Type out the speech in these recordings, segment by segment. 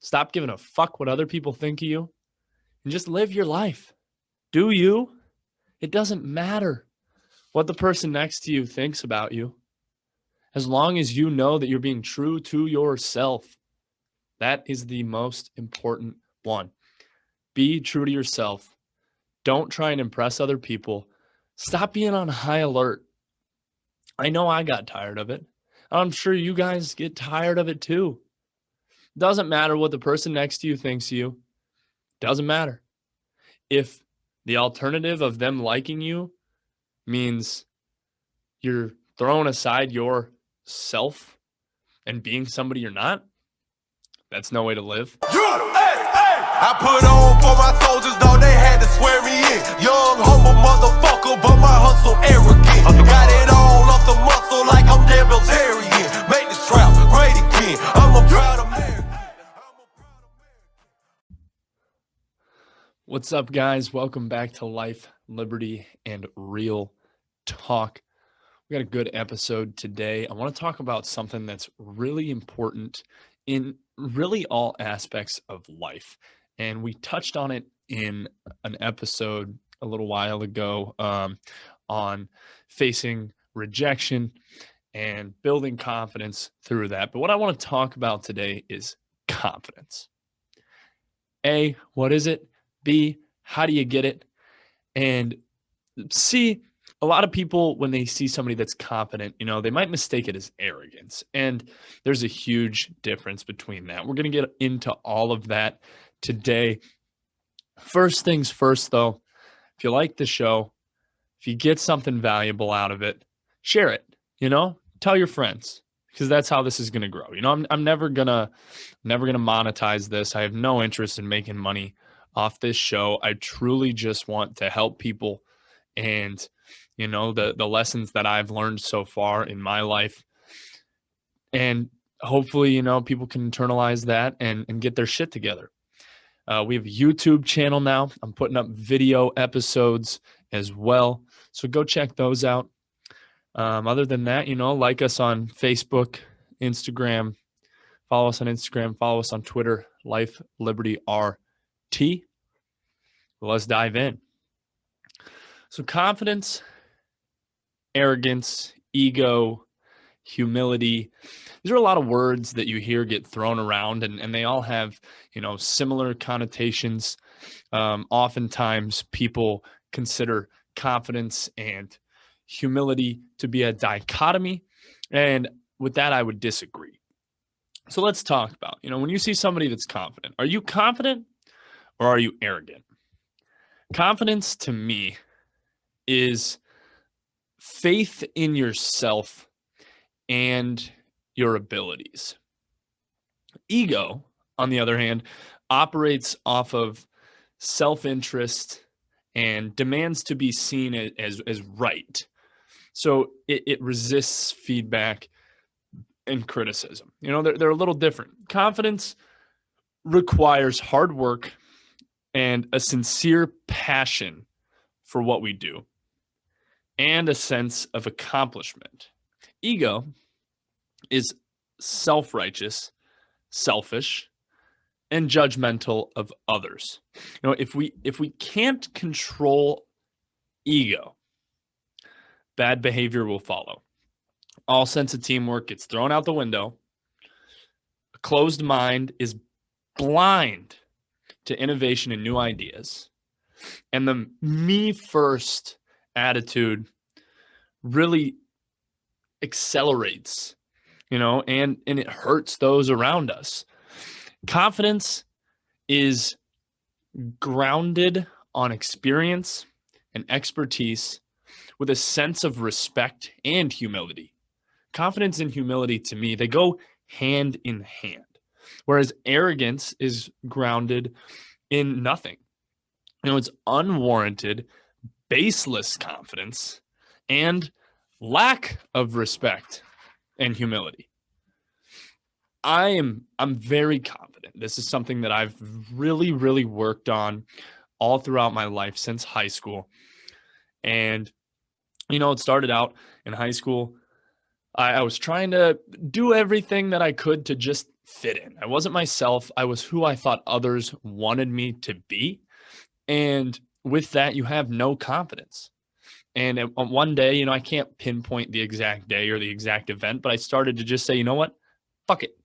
Stop giving a fuck what other people think of you and just live your life. Do you? It doesn't matter what the person next to you thinks about you. As long as you know that you're being true to yourself, that is the most important one. Be true to yourself. Don't try and impress other people. Stop being on high alert. I know I got tired of it. I'm sure you guys get tired of it too. Doesn't matter what the person next to you thinks of you. Doesn't matter. If the alternative of them liking you means you're throwing aside yourself and being somebody you're not, that's no way to live. I put on for my soldiers, though they had to swear me in. Young, humble motherfucker, but my hustle arrogant. Got it all off the muscle like I'm damn Bilzerian. Make this trap great again. I'm a proud American. What's up, guys? Welcome back to Life, Liberty, and Real Talk. We got a good episode today. I want to talk about something that's really important in really all aspects of life. And we touched on it in an episode a little while ago on facing rejection and building confidence through that. But what I want to talk about today is confidence. A, what is it? B, how do you get it? And C, a lot of people, when they see somebody that's confident, they might mistake it as arrogance. And there's a huge difference between that. We're going to get into all of that today. First things first, though, if you like the show, if you get something valuable out of it, share it, tell your friends, because that's how this is going to grow. I'm never going to monetize this. I have no interest in making money off this show. I truly just want to help people and the lessons that I've learned so far in my life. And hopefully, people can internalize that and get their shit together. We have a YouTube channel now. I'm putting up video episodes as well. So go check those out. Other than that, like us on Facebook, Instagram, follow us on Instagram, follow us on Twitter, Life, Liberty, RT. Let's dive in. So confidence, arrogance, ego, humility. These are a lot of words that you hear get thrown around, and they all have, similar connotations. Oftentimes people consider confidence and humility to be a dichotomy. And with that, I would disagree. So let's talk about, when you see somebody that's confident, are you confident or are you arrogant? Confidence to me is faith in yourself and your abilities. Ego, on the other hand, operates off of self-interest and demands to be seen as right. So it resists feedback and criticism. They're a little different. Confidence requires hard work and a sincere passion for what we do, and a sense of accomplishment. Ego is self-righteous, selfish, and judgmental of others. If we can't control ego, bad behavior will follow. All sense of teamwork gets thrown out the window. A closed mind is blind to innovation and new ideas. And the me first attitude really accelerates, and it hurts those around us. Confidence is grounded on experience and expertise with a sense of respect and humility. Confidence and humility, to me, they go hand in hand. Whereas arrogance is grounded in nothing. It's unwarranted, baseless confidence and lack of respect and humility. I'm very confident. This is something that I've really, really worked on all throughout my life since high school. And, it started out in high school. I was trying to do everything that I could to just fit in. I wasn't myself. I was who I thought others wanted me to be. And with that, you have no confidence. And on one day, I can't pinpoint the exact day or the exact event, but I started to just say, you know what? Fuck it.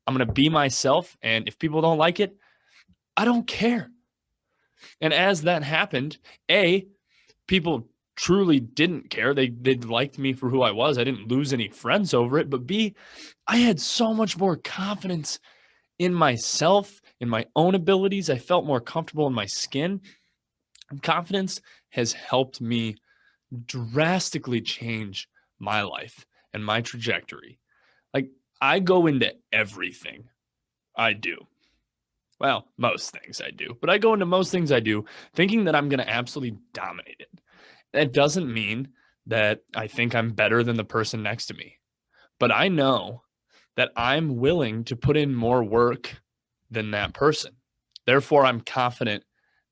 I'm going to be myself. And if people don't like it, I don't care. And as that happened, people truly didn't care. They liked me for who I was. I didn't lose any friends over it. But B, I had so much more confidence in myself, in my own abilities. I felt more comfortable in my skin. And confidence has helped me drastically change my life and my trajectory. Like, I go into everything I do. Well, most things I do, but I go into most things I do thinking that I'm going to absolutely dominate it. That doesn't mean that I think I'm better than the person next to me, but I know that I'm willing to put in more work than that person. Therefore, I'm confident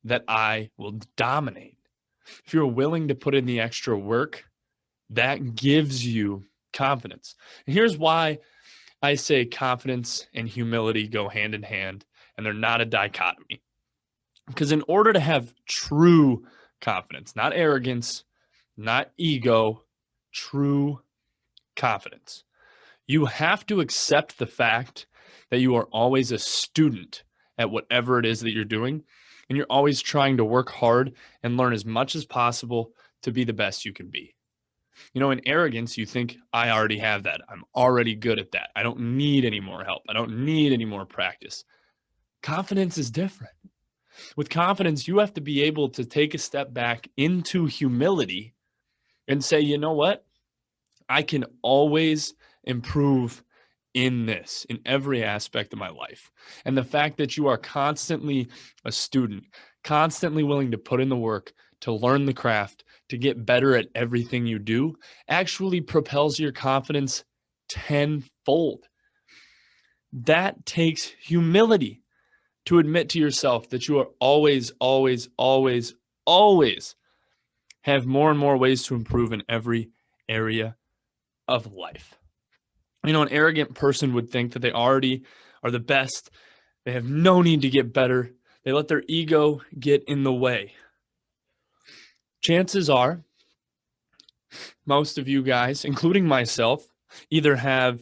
that I will dominate. If you're willing to put in the extra work, that gives you confidence. And here's why I say confidence and humility go hand in hand, and they're not a dichotomy. Because in order to have true confidence, not arrogance, not ego, true confidence, you have to accept the fact that you are always a student at whatever it is that you're doing. And you're always trying to work hard and learn as much as possible to be the best you can be. In arrogance, you think, I already have that. I'm already good at that. I don't need any more help. I don't need any more practice. Confidence is different. With confidence, you have to be able to take a step back into humility and say, you know what? I can always improve in this, in every aspect of my life. And the fact that you are constantly a student, constantly willing to put in the work, to learn the craft, to get better at everything you do, actually propels your confidence tenfold. That takes humility to admit to yourself that you are always, always, always, always have more and more ways to improve in every area of life. An arrogant person would think that they already are the best. They have no need to get better. They let their ego get in the way. Chances are, most of you guys, including myself, either have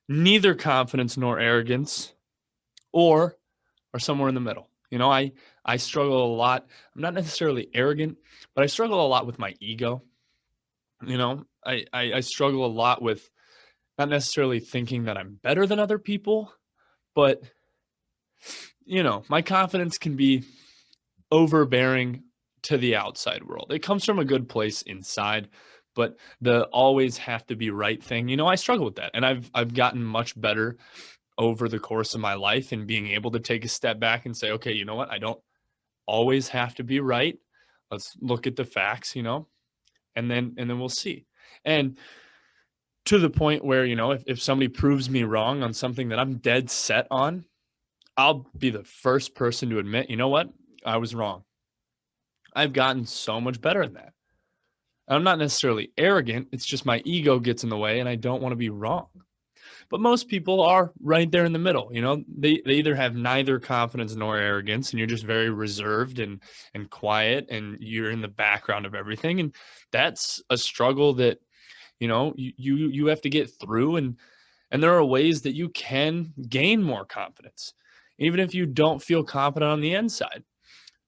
neither confidence nor arrogance or are somewhere in the middle. I struggle a lot. I'm not necessarily arrogant, but I struggle a lot with my ego. I struggle a lot with not necessarily thinking that I'm better than other people, but, my confidence can be overbearing to the outside world. It comes from a good place inside, but the always have to be right thing, I struggle with that. And I've gotten much better over the course of my life in being able to take a step back and say, okay, you know what? I don't always have to be right. Let's look at the facts, and then we'll see. And to the point where, if somebody proves me wrong on something that I'm dead set on, I'll be the first person to admit, you know what? I was wrong. I've gotten so much better at that. I'm not necessarily arrogant. It's just my ego gets in the way and I don't want to be wrong. But most people are right there in the middle. They either have neither confidence nor arrogance, and you're just very reserved and quiet, and you're in the background of everything. And that's a struggle that, you have to get through. And there are ways that you can gain more confidence, even if you don't feel confident on the inside.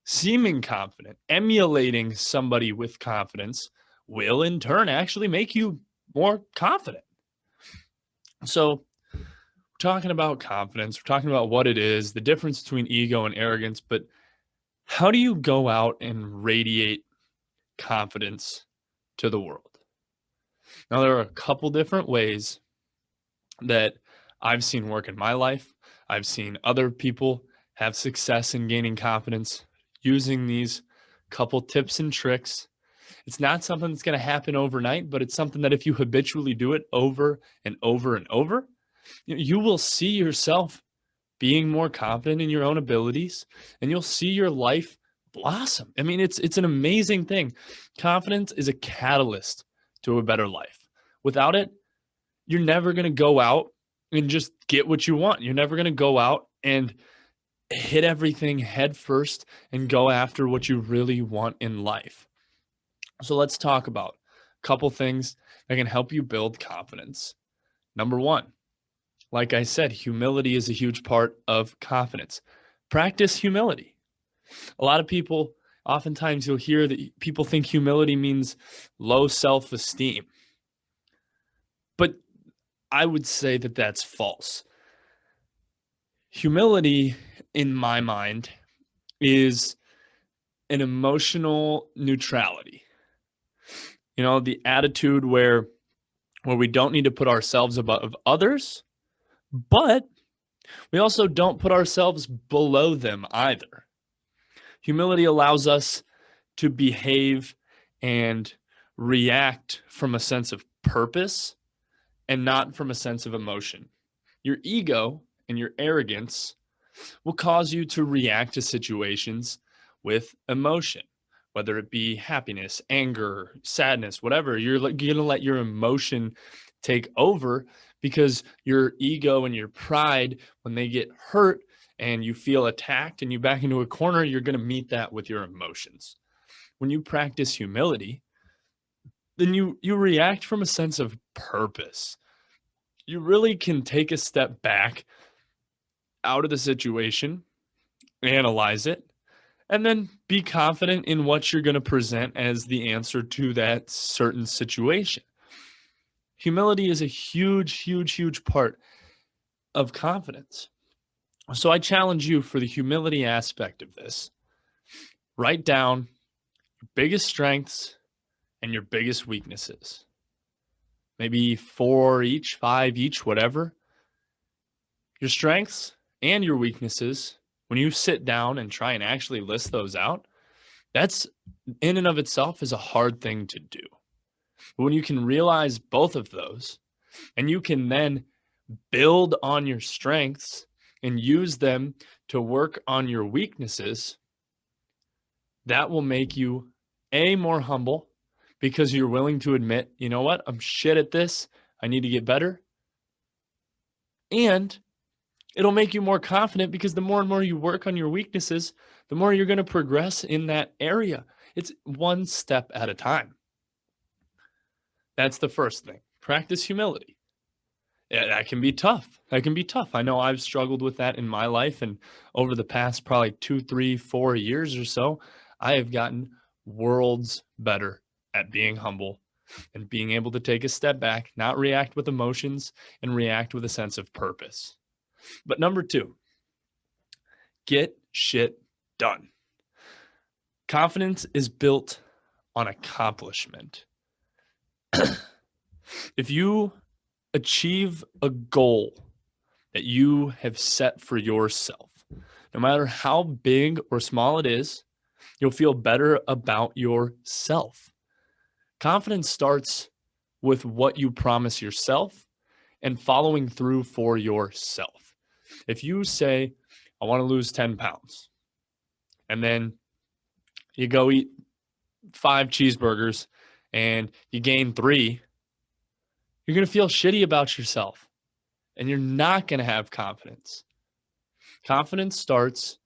Seeming confident, emulating somebody with confidence will in turn actually make you more confident. So we're talking about confidence. We're talking about what it is, the difference between ego and arrogance, but how do you go out and radiate confidence to the world? Now, there are a couple different ways that I've seen work in my life. I've seen other people have success in gaining confidence using these couple tips and tricks. It's not something that's going to happen overnight, but it's something that if you habitually do it over and over and over, you will see yourself being more confident in your own abilities, and you'll see your life blossom. I mean, it's an amazing thing. Confidence is a catalyst to a better life. Without it, you're never going to go out and just get what you want. You're never going to go out and hit everything head first and go after what you really want in life. So let's talk about a couple things that can help you build confidence. Number one, like I said, humility is a huge part of confidence. Practice humility. A lot of people, oftentimes you'll hear that people think humility means low self-esteem. But I would say that that's false. Humility, in my mind, is an emotional neutrality. You know, the attitude where we don't need to put ourselves above others, but we also don't put ourselves below them either. Humility allows us to behave and react from a sense of purpose and not from a sense of emotion. Your ego and your arrogance will cause you to react to situations with emotion, whether it be happiness, anger, sadness, whatever. You're going to let your emotion take over because your ego and your pride, when they get hurt and you feel attacked and you back into a corner, you're going to meet that with your emotions. When you practice humility, then you react from a sense of purpose. You really can take a step back out of the situation, analyze it, and then be confident in what you're going to present as the answer to that certain situation. Humility is a huge, huge, huge part of confidence. So I challenge you for the humility aspect of this. Write down your biggest strengths and your biggest weaknesses. Maybe 4 each, 5 each, whatever. Your strengths and your weaknesses, when you sit down and try and actually list those out, that's in and of itself is a hard thing to do. But when you can realize both of those and you can then build on your strengths and use them to work on your weaknesses, that will make you more humble because you're willing to admit, you know what, I'm shit at this. I need to get better. And it'll make you more confident because the more and more you work on your weaknesses, the more you're going to progress in that area. It's one step at a time. That's the first thing. Practice humility. Yeah, that can be tough. That can be tough. I know I've struggled with that in my life. And over the past probably 2, 3, 4 years or so, I have gotten worlds better at being humble and being able to take a step back, not react with emotions, and react with a sense of purpose. But number 2, get shit done. Confidence is built on accomplishment. If you achieve a goal that you have set for yourself, no matter how big or small it is, you'll feel better about yourself. Confidence starts with what you promise yourself and following through for yourself. If you say, I want to lose 10 pounds, and then you go eat 5 cheeseburgers and you gain 3, you're going to feel shitty about yourself and you're not going to have confidence. Confidence starts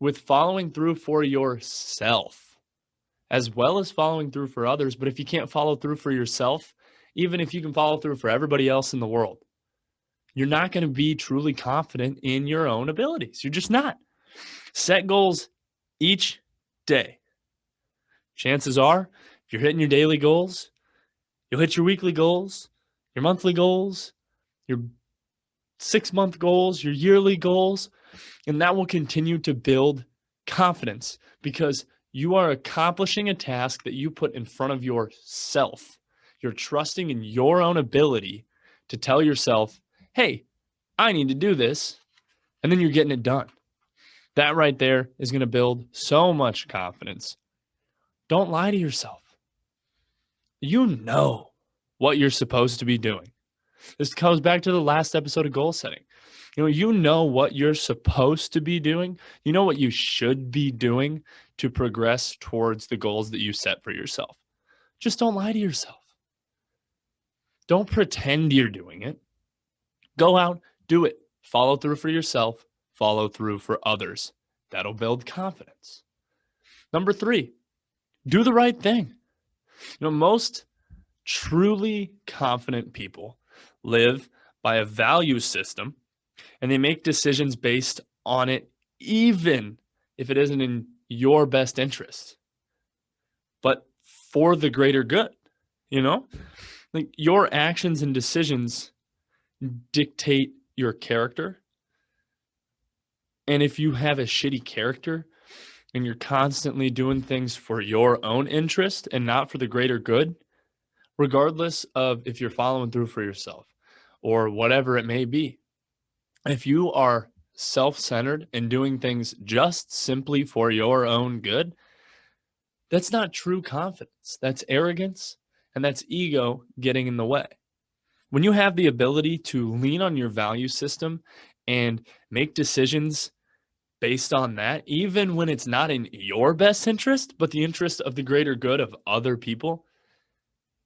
with following through for yourself as well as following through for others. But if you can't follow through for yourself, even if you can follow through for everybody else in the world, you're not going to be truly confident in your own abilities. You're just not. Set goals each day. Chances are, if you're hitting your daily goals, you'll hit your weekly goals, your monthly goals, your 6-month goals, your yearly goals, and that will continue to build confidence because you are accomplishing a task that you put in front of yourself. You're trusting in your own ability to tell yourself, hey, I need to do this, and then you're getting it done. That right there is going to build so much confidence. Don't lie to yourself. You know what you're supposed to be doing. This goes back to the last episode of goal setting. You know what you're supposed to be doing. You know what you should be doing to progress towards the goals that you set for yourself. Just don't lie to yourself. Don't pretend you're doing it. Go out, do it. Follow through for yourself, follow through for others. That'll build confidence. Number 3, do the right thing. Most truly confident people live by a value system, and they make decisions based on it, even if it isn't in your best interest, but for the greater good. Like, your actions and decisions dictate your character. And if you have a shitty character and you're constantly doing things for your own interest and not for the greater good, regardless of if you're following through for yourself or whatever it may be, if you are self-centered and doing things just simply for your own good, that's not true confidence. That's arrogance, and that's ego getting in the way. When you have the ability to lean on your value system and make decisions based on that, even when it's not in your best interest, but the interest of the greater good of other people,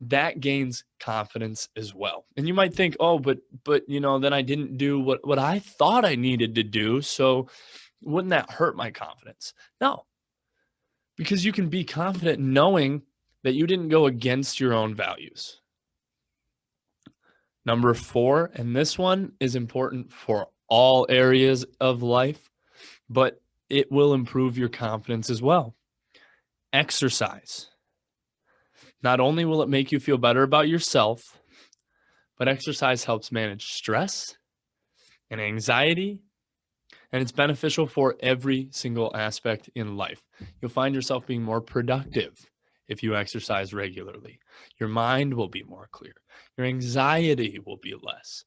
that gains confidence as well. And you might think, oh, but then I didn't do what I thought I needed to do. So wouldn't that hurt my confidence? No, because you can be confident knowing that you didn't go against your own values. Number 4, and this one is important for all areas of life, but it will improve your confidence as well. Exercise. Not only will it make you feel better about yourself, but exercise helps manage stress and anxiety, and it's beneficial for every single aspect in life. You'll find yourself being more productive if you exercise regularly. Your mind will be more clear. Your anxiety will be less.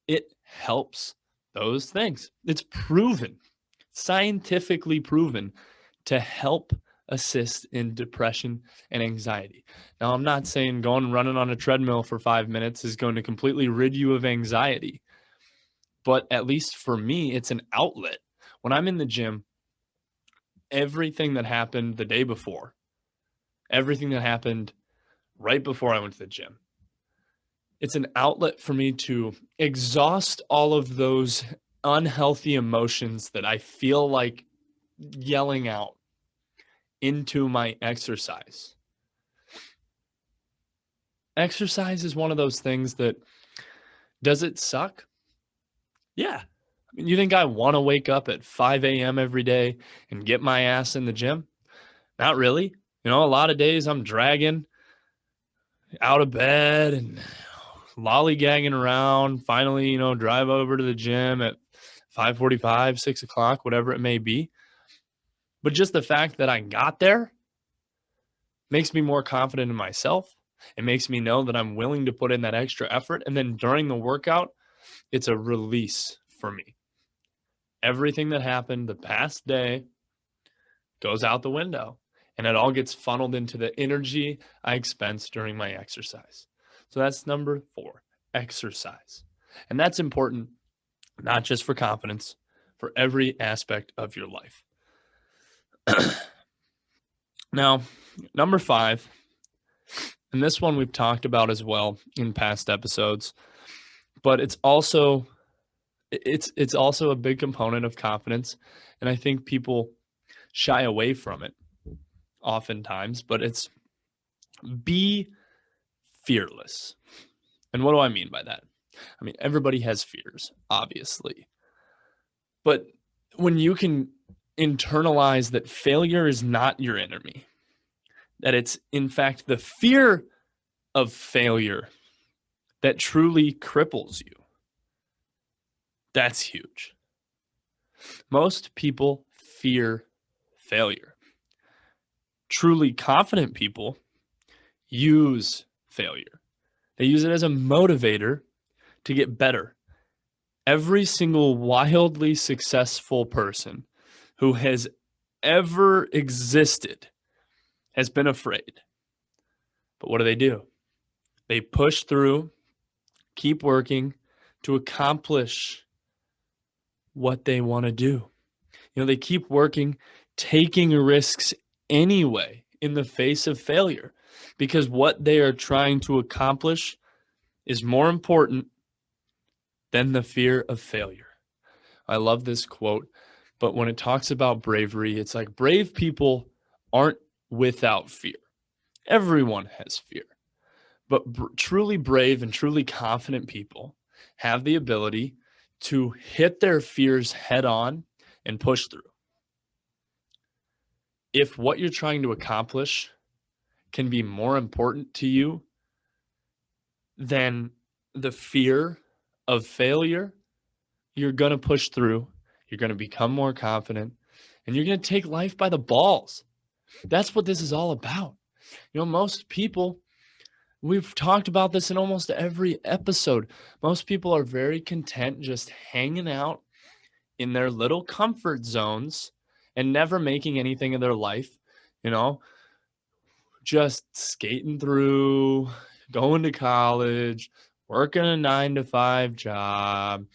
It helps those things. It's proven, scientifically proven, to help assist in depression and anxiety. Now, I'm not saying going running on a treadmill for 5 minutes is going to completely rid you of anxiety, but at least for me, it's an outlet. When I'm in the gym, everything that happened the day before, everything that happened right before I went to the gym, it's an outlet for me to exhaust all of those unhealthy emotions that I feel like yelling out into my exercise. Exercise is one of those things that, does it suck? Yeah. I mean, you think I want to wake up at 5 a.m. every day and get my ass in the gym? Not really. A lot of days I'm dragging out of bed and lollygagging around, finally, drive over to the gym at 5:45, 6 o'clock, whatever it may be. But just the fact that I got there makes me more confident in myself. It makes me know that I'm willing to put in that extra effort. And then during the workout, it's a release for me. Everything that happened the past day goes out the window, and it all gets funneled into the energy I expense during my exercise. So that's number 4, exercise. And that's important, not just for confidence, for every aspect of your life. Now, number 5, and this one we've talked about as well in past episodes, but it's also a big component of confidence, and I think people shy away from it oftentimes, but it's be fearless. And what do I mean by that? I mean, everybody has fears, obviously, but when you can internalize that failure is not your enemy, that it's in fact the fear of failure that truly cripples you, that's huge. Most people fear failure. Truly confident people use failure. They use it as a motivator to get better. Every single wildly successful person who has ever existed has been afraid. But what do? They push through, keep working to accomplish what they want to do. They keep working, taking risks anyway in the face of failure, because what they are trying to accomplish is more important than the fear of failure. I love this quote, but when it talks about bravery, it's like brave people aren't without fear. Everyone has fear, but truly brave and truly confident people have the ability to hit their fears head on and push through. If what you're trying to accomplish can be more important to you than the fear of failure, you're going to push through. You're going to become more confident and you're going to take life by the balls. That's what this is all about. Most people, we've talked about this in almost every episode. Most people are very content just hanging out in their little comfort zones and never making anything of their life, you know, just skating through, going to college, working a 9 to 5 job,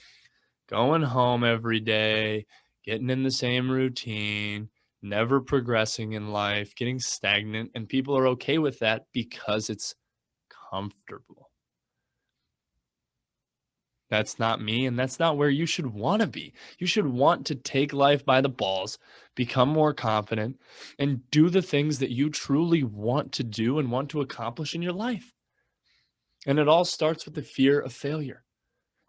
going home every day, getting in the same routine, never progressing in life, getting stagnant. And people are okay with that because it's comfortable. That's not me, and that's not where you should want to be. You should want to take life by the balls, become more confident, and do the things that you truly want to do and want to accomplish in your life. And it all starts with the fear of failure.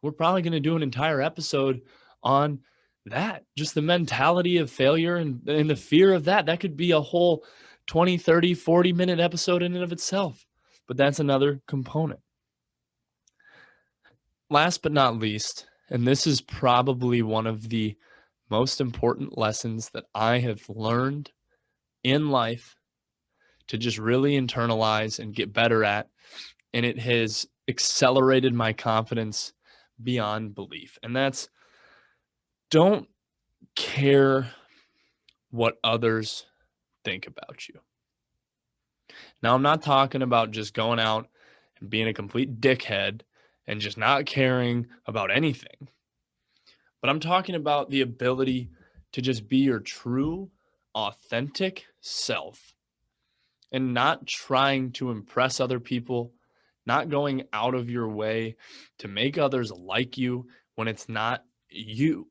We're probably going to do an entire episode on that, just the mentality of failure and the fear of that. That could be a whole 20, 30, 40-minute episode in and of itself, but that's another component. Last but not least, and this is probably one of the most important lessons that I have learned in life to just really internalize and get better at, and it has accelerated my confidence beyond belief. And that's, don't care what others think about you. Now, I'm not talking about just going out and being a complete dickhead and just not caring about anything. But I'm talking about the ability to just be your true, authentic self and not trying to impress other people, not going out of your way to make others like you when it's not you.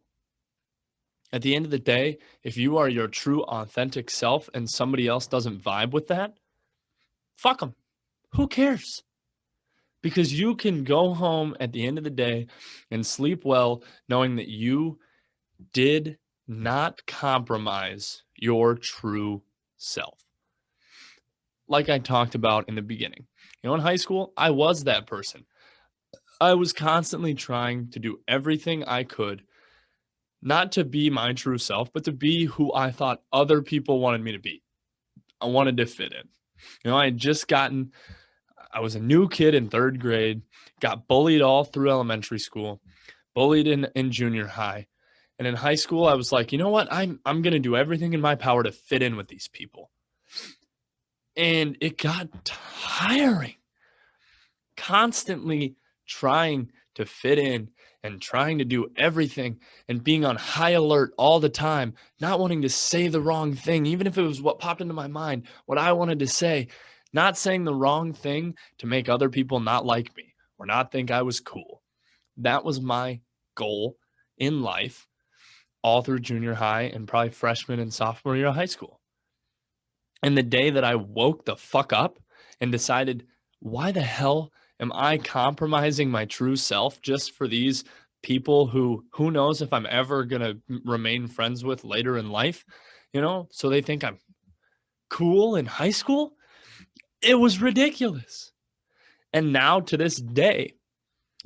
At the end of the day, if you are your true, authentic self and somebody else doesn't vibe with that, fuck them. Who cares? Because you can go home at the end of the day and sleep well knowing that you did not compromise your true self. Like I talked about in the beginning. In high school, I was that person. I was constantly trying to do everything I could, not to be my true self, but to be who I thought other people wanted me to be. I wanted to fit in. I was a new kid in 3rd grade, got bullied all through elementary school, bullied in junior high. And in high school, I was like, you know what? I'm going to do everything in my power to fit in with these people. And it got tiring, constantly trying to fit in and trying to do everything and being on high alert all the time, not wanting to say the wrong thing, even if it was what popped into my mind, what I wanted to say. Not saying the wrong thing to make other people not like me or not think I was cool. That was my goal in life all through junior high and probably freshman and sophomore year of high school. And the day that I woke the fuck up and decided, why the hell am I compromising my true self just for these people who knows if I'm ever going to remain friends with later in life, so they think I'm cool in high school? It was ridiculous. And now to this day,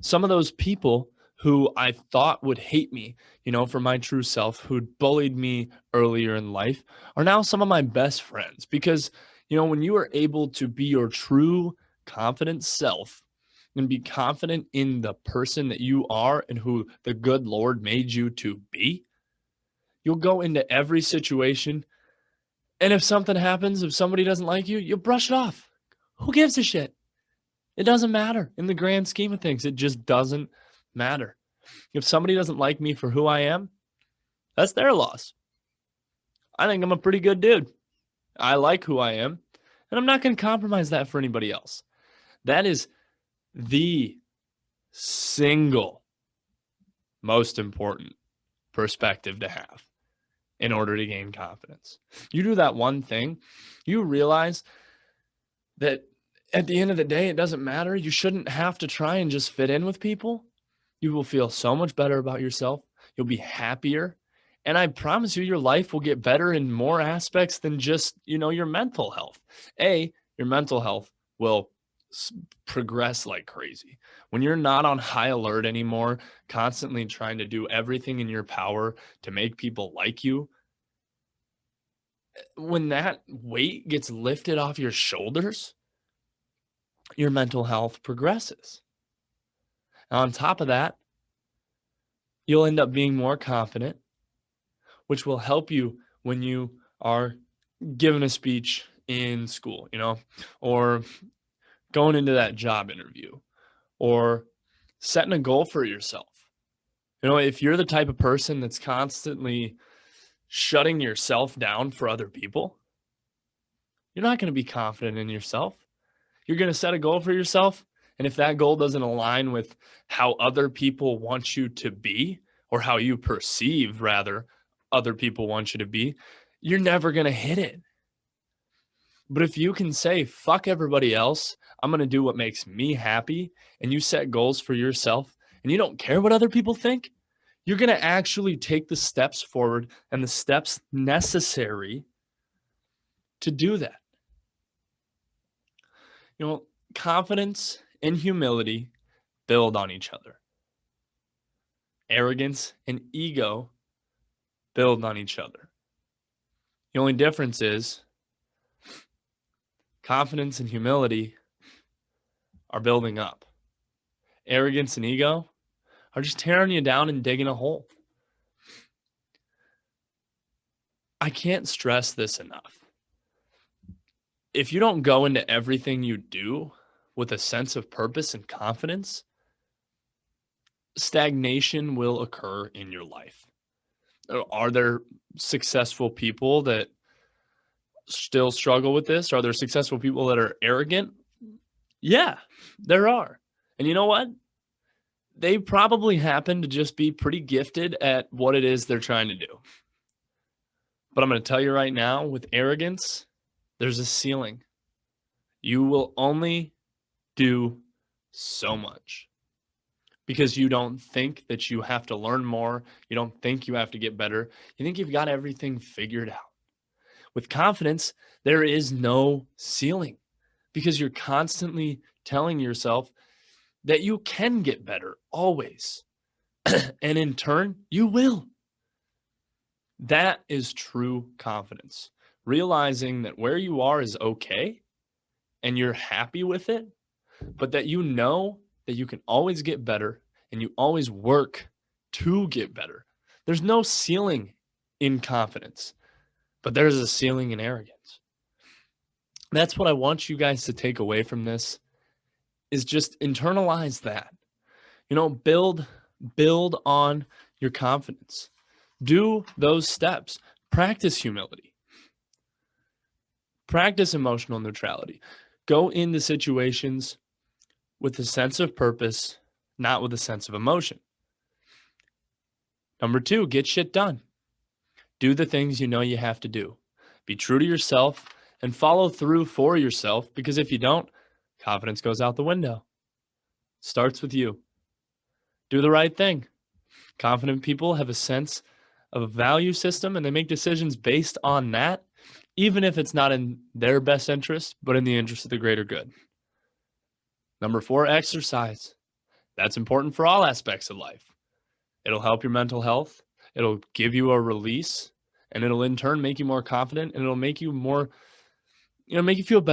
some of those people who I thought would hate me, for my true self, who'd bullied me earlier in life, are now some of my best friends. Because, when you are able to be your true, confident self and be confident in the person that you are and who the good Lord made you to be, you'll go into every situation. And if something happens, if somebody doesn't like you, you'll brush it off. Who gives a shit? It doesn't matter in the grand scheme of things. It just doesn't matter. If somebody doesn't like me for who I am, that's their loss. I think I'm a pretty good dude. I like who I am, and I'm not going to compromise that for anybody else. That is the single most important perspective to have in order to gain confidence. You do that one thing, you realize that at the end of the day, it doesn't matter. You shouldn't have to try and just fit in with people. You will feel so much better about yourself. You'll be happier. And I promise you, your life will get better in more aspects than just, your mental health. Your mental health will progress like crazy. When you're not on high alert anymore, constantly trying to do everything in your power to make people like you, when that weight gets lifted off your shoulders, your mental health progresses. And on top of that, you'll end up being more confident, which will help you when you are giving a speech in school, or going into that job interview, or setting a goal for yourself. If you're the type of person that's constantly shutting yourself down for other people, you're not going to be confident in yourself. You're going to set a goal for yourself. And if that goal doesn't align with how other people want you to be, or how you perceive, rather, other people want you to be, you're never going to hit it. But if you can say, fuck everybody else, I'm going to do what makes me happy, and you set goals for yourself, and you don't care what other people think, you're going to actually take the steps forward and the steps necessary to do that. Confidence and humility build on each other. Arrogance and ego build on each other. The only difference is confidence and humility are building up. Arrogance and ego are just tearing you down and digging a hole. I can't stress this enough. If you don't go into everything you do with a sense of purpose and confidence, stagnation will occur in your life. Are there successful people that still struggle with this? Are there successful people that are arrogant? Yeah, there are. And you know what? They probably happen to just be pretty gifted at what it is they're trying to do. But I'm going to tell you right now, with arrogance, there's a ceiling. You will only do so much because you don't think that you have to learn more. You don't think you have to get better. You think you've got everything figured out. With confidence, there is no ceiling because you're constantly telling yourself that you can get better always. And in turn, you will. That is true confidence. Realizing that where you are is okay and you're happy with it, but that you know that you can always get better and you always work to get better. There's no ceiling in confidence, but there's a ceiling in arrogance. That's what I want you guys to take away from this, is just internalize that. Build on your confidence. Do those steps. Practice humility. Practice emotional neutrality. Go into situations with a sense of purpose, not with a sense of emotion. Number 2, get shit done. Do the things you know you have to do. Be true to yourself and follow through for yourself, because if you don't, confidence goes out the window. Starts with you. Do the right thing. Confident people have a sense of a value system, and they make decisions based on that, even if it's not in their best interest, but in the interest of the greater good. Number 4, exercise. That's important for all aspects of life. It'll help your mental health. It'll give you a release, and it'll in turn make you more confident, and it'll make you more, make you feel better.